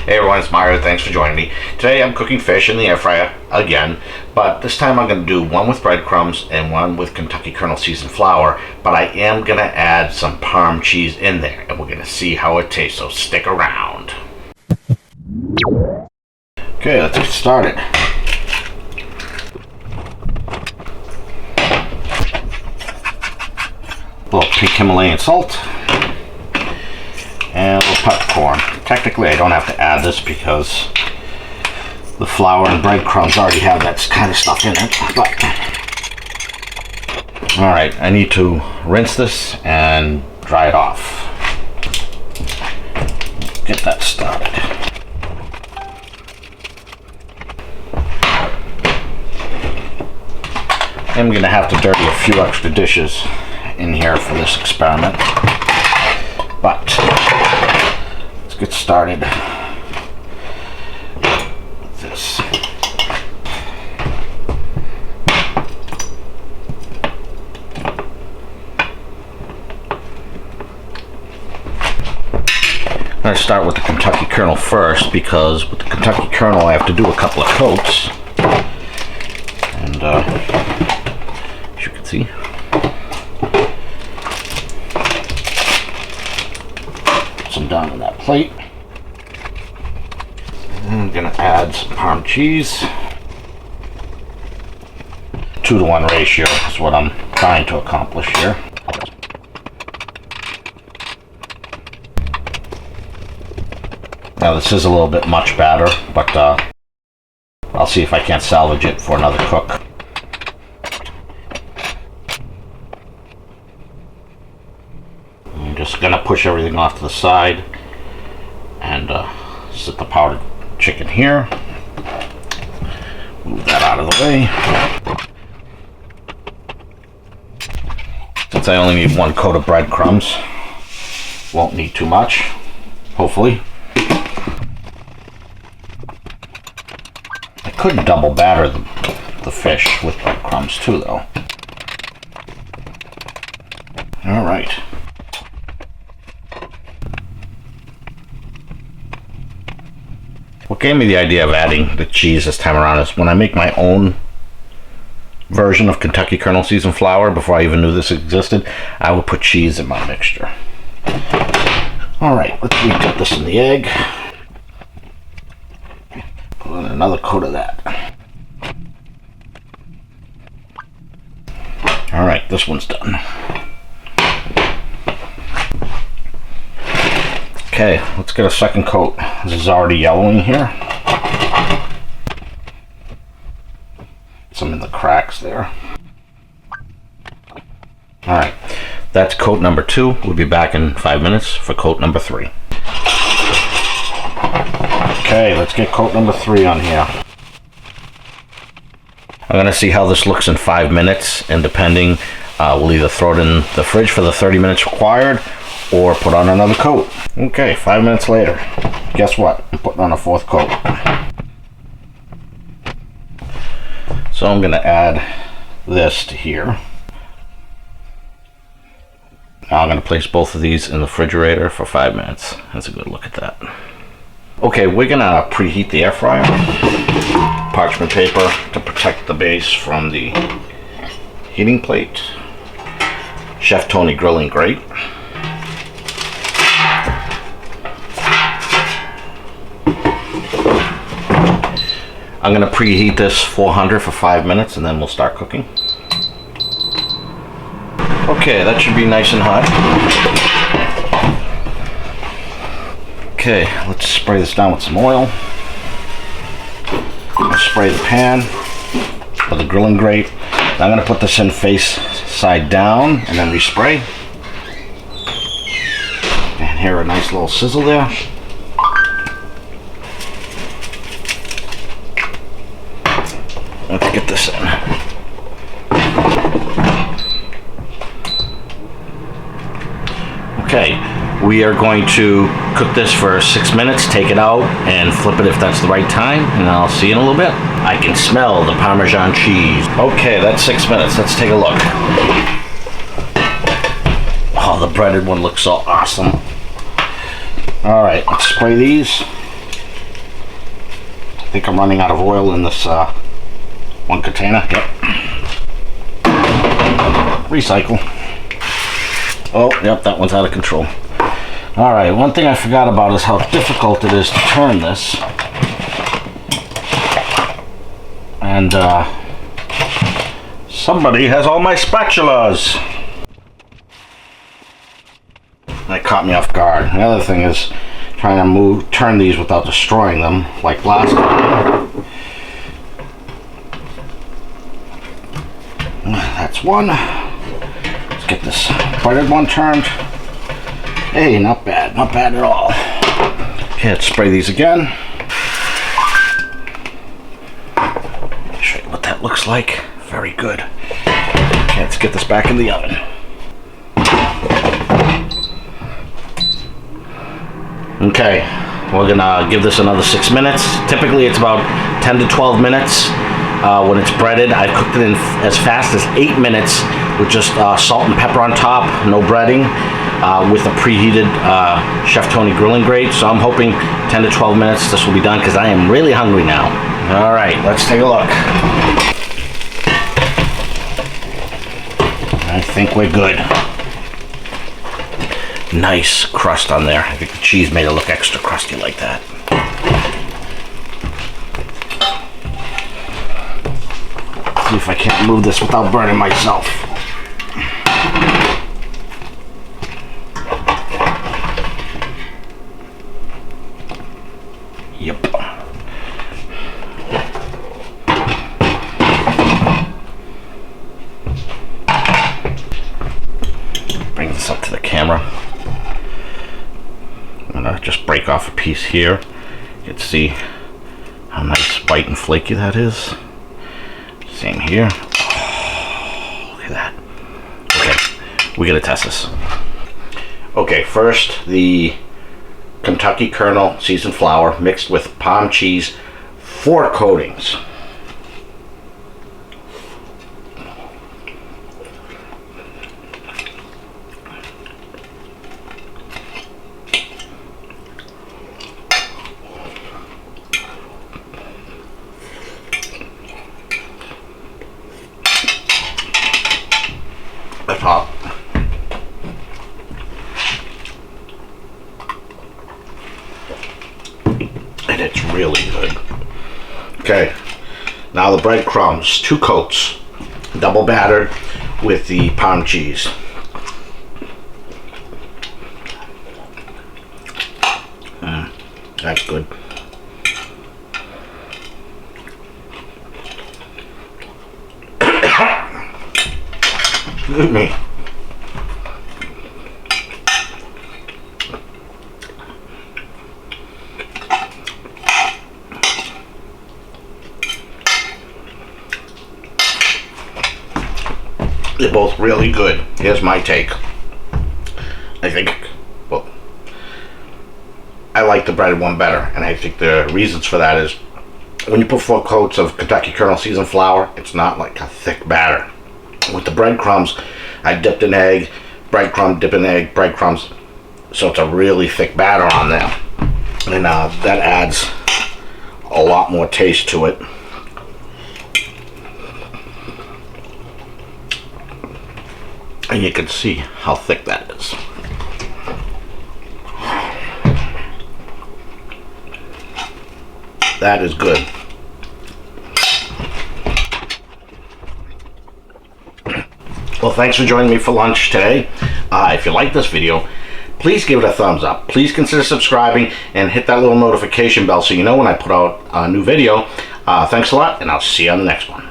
Hey everyone, it's Mario. Thanks for joining me. Today I'm cooking fish in the air fryer again, but this time I'm going to do one with breadcrumbs and one with Kentucky Kernel Seasoned Flour, but I am going to add some Parmesan cheese in there, and we're going to see how it tastes, so stick around. Okay, let's get started. A little pink Himalayan salt and a little peppercorn. Technically I don't have to add this because the flour and breadcrumbs already have that kind of stuff in it, but alright, I need to rinse this and dry it off. Get that started. I'm gonna have to dirty a few extra dishes in here for this experiment, but let's get started with this. I'm going to start with the Kentucky Kernel first, because with the Kentucky Kernel I have to do a couple of coats, and as you can see, some down on that plate. And I'm gonna add some Parmesan cheese. 2-to-1 ratio is what I'm trying to accomplish here. Now this is a little bit much batter, but I'll see if I can't salvage it for another cook. I'm just gonna push everything off to the side and set the powdered chicken here. Move that out of the way. Since I only need one coat of breadcrumbs, won't need too much, hopefully. I could double batter the fish with breadcrumbs too, though. All right. What gave me the idea of adding the cheese this time around is when I make my own version of Kentucky Kernel Seasoned Flour, before I even knew this existed, I would put cheese in my mixture. Alright, let's dip this in the egg. Put in another coat of that. Alright, this one's done. Okay, let's get a second coat. This is already yellowing here. Some in the cracks there. Alright, that's coat number 2. We'll be back in 5 minutes for coat number 3. Okay, let's get coat number 3 on here. I'm going to see how this looks in 5 minutes, and depending, we'll either throw it in the fridge for the 30 minutes required, or put on another coat. Okay, 5 minutes later. Guess what? I'm putting on a 4th coat. So I'm going to add this to here. Now I'm going to place both of these in the refrigerator for 5 minutes. That's a good look at that. Okay, we're going to preheat the air fryer. Parchment paper to protect the base from the heating plate. Chef Tony grilling grate. I'm going to preheat this 400 for 5 minutes, and then we'll start cooking. Okay, that should be nice and hot. Okay, let's spray this down with some oil. I'll spray the pan with the grilling grate. Now I'm going to put this in face side down and then respray. And hear a nice little sizzle there. Let's get this in. Okay, we are going to cook this for 6 minutes, take it out, and flip it if that's the right time, and I'll see you in a little bit. I can smell the Parmesan cheese. Okay, that's 6 minutes. Let's take a look. Oh, the breaded one looks so awesome. Alright, let's spray these. think I'm running out of oil in this one container. Yep. Recycle. Oh, yep, that one's out of control. All right, one thing I forgot about is how difficult it is to turn this. And somebody has all my spatulas. That caught me off guard. The other thing is trying to turn these without destroying them, like last time. That's one. Let's get this breaded one turned. Hey, not bad at all. Okay, let's spray these again. Show you what that looks like. Very good. Okay, let's get this back in the oven. Okay, we're gonna give this another 6 minutes. Typically it's about 10 to 12 minutes when it's breaded. I've cooked it in as fast as 8 minutes with just salt and pepper on top, no breading, with a preheated Chef Tony grilling grate. So I'm hoping 10 to 12 minutes this will be done because I am really hungry now. All right, let's take a look. I think we're good. Nice crust on there. I think the cheese made it look extra crusty like that. See if I can't move this without burning myself. Yep. Bring this up to the camera. I'm gonna just break off a piece here. You can see how nice, white, and flaky that is. Same here. Oh, look at that. Okay, we gotta test this. Okay, first the Kentucky Kernel Seasoned Flour mixed with Parmesan Cheese, 4 coatings. That's hot. And it's really good. Okay, now the breadcrumbs, 2 coats, double battered with the Parmesan cheese. That's good. Excuse me. They're both really good. Here's my take. I think, well, I like the breaded one better, and I think the reasons for that is when you put 4 coats of Kentucky Kernel Seasoned Flour, it's not like a thick batter. With the breadcrumbs, I dipped an egg, breadcrumb, dip an egg, breadcrumbs, so it's a really thick batter on there, and that adds a lot more taste to it. And you can see how thick that is. That is good. Well, thanks for joining me for lunch today. If you like this video, please give it a thumbs up. Please consider subscribing and hit that little notification bell so you know when I put out a new video. Thanks a lot, and I'll see you on the next one.